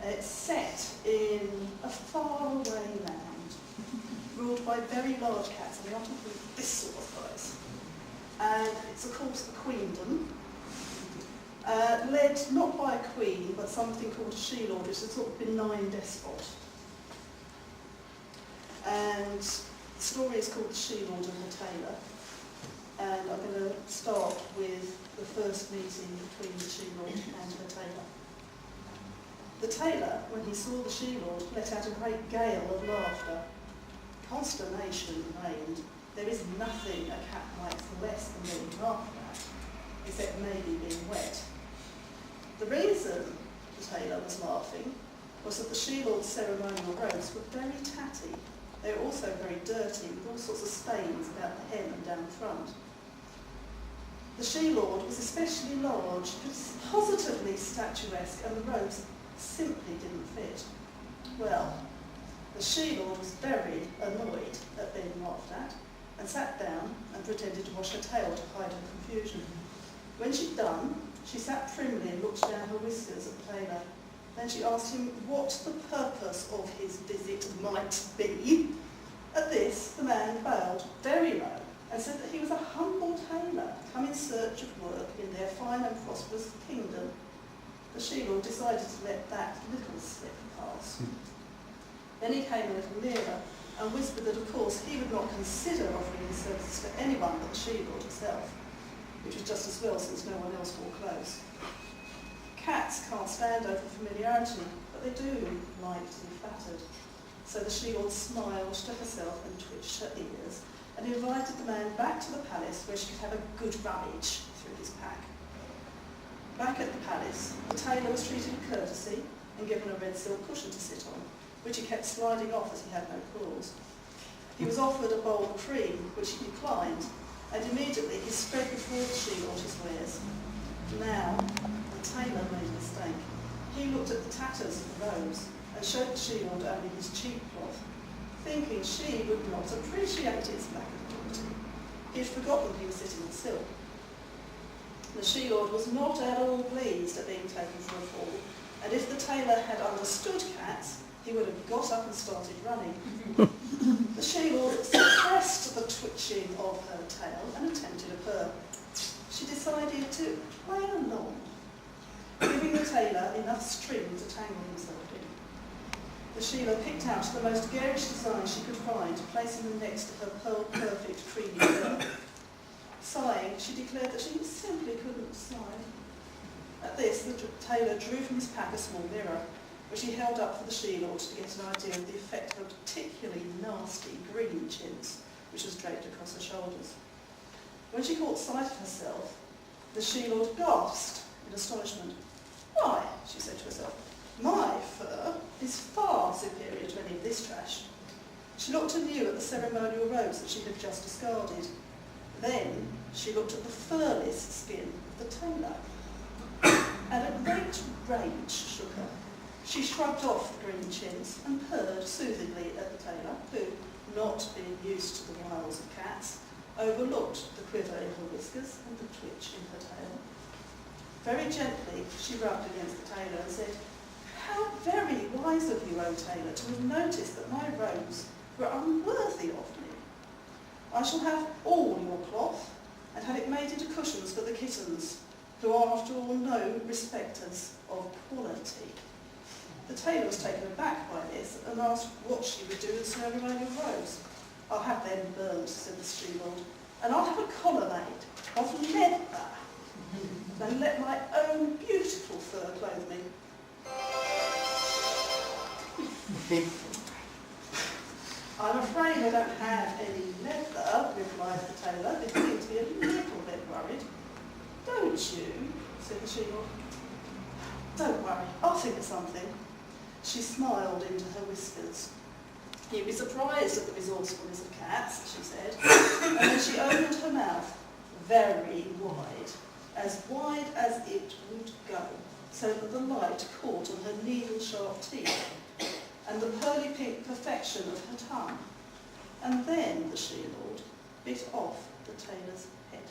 It's set in a faraway land, ruled by very large cats, and they often include this sort of size. And it's, of course, the queendom, led not by a queen, but something called a Shelord, which is a sort of benign despot. And the story is called The Shelord and the Tailor. And I'm going to start with the first meeting between the Shelord and the Tailor. The Tailor, when he saw the Shelord, let out a great gale of laughter. Consternation reigned. There is nothing a cat likes less than being laughed at, except maybe being wet. The reason the Tailor was laughing was that the Shelord's ceremonial robes were very tatty. They were also very dirty, with all sorts of stains about the hem and down the front. The Shelord was especially large, positively statuesque, and the robes simply didn't fit. Well, the Shelord was very annoyed at being laughed at, and sat down and pretended to wash her tail to hide her confusion. When she'd done, she sat primly and looked down her whiskers at the Tailor. Then she asked him what the purpose of his visit might be. At this, the man bowed very low and said that he was a humble tailor come in search of work in their fine and prosperous kingdom. The Shelord decided to let that little slip pass. Then he came a little nearer and whispered that, of course, he would not consider offering his services to anyone but the Shelord herself, which was just as well since no one else wore clothes. Cats can't stand over familiarity, but they do like to be flattered. So the Shelord smiled to herself and twitched her ears and invited the man back to the palace where she could have a good rummage through his pack. Back at the palace, the Tailor was treated with courtesy and given a red silk cushion to sit on, which he kept sliding off as he had no claws. He was offered a bowl of cream, which he declined, and immediately he spread before the Shelord his wares. Now, the Tailor made a mistake. He looked at the tatters of the robes and showed the Shelord only his cheap cloth, thinking she would not appreciate its lack of quality. He had forgotten he was sitting in silk. The Shelord was not at all pleased at being taken for a fool, and if the Tailor had understood cats, he would have got up and started running. The Shelord suppressed the twitching of her tail and attempted a purr. She decided to play along, giving the Tailor enough string to tangle himself in. The Shelord picked out the most garish design she could find, placing them next to her pearl-perfect creamy fur. Sighing, she declared that she simply couldn't decide. At this, the Tailor drew from his pack a small mirror, which he held up for the Shelord to get an idea of the effect of a particularly nasty green chintz, which was draped across her shoulders. When she caught sight of herself, the Shelord gasped in astonishment. "Why," she said to herself, "my fur is far superior to any of this trash." She looked anew at the ceremonial robes that she had just discarded. Then she looked at the furless skin of the Tailor, and a great rage shook her. She shrugged off the green chintz and purred soothingly at the Tailor, who, not being used to the wiles of cats, overlooked the quiver in her whiskers and the twitch in her tail. Very gently she rubbed against the Tailor and said, "How very wise of you, O Tailor, to have noticed that my robes were unworthy of me. I shall have all your cloth and have it made into cushions for the kittens, who are after all no respecters of quality." The Tailor was taken aback by this and asked what she would do with the ceremonial robes. "I'll have them burnt," said the Shelord, "and I'll have a collar made of leather, and let my own beautiful fur clothe me." "I'm afraid I don't have any leather," replied the Tailor, beginning to be a little bit worried. "Don't you?" said the Shelord. "Don't worry, I'll think of something." She smiled into her whiskers. "You'd be surprised at the resourcefulness of cats," she said, and then she opened her mouth very wide as it would go, so that the light caught on her needle-sharp teeth and the pearly pink perfection of her tongue. And then the Shelord bit off the Tailor's head.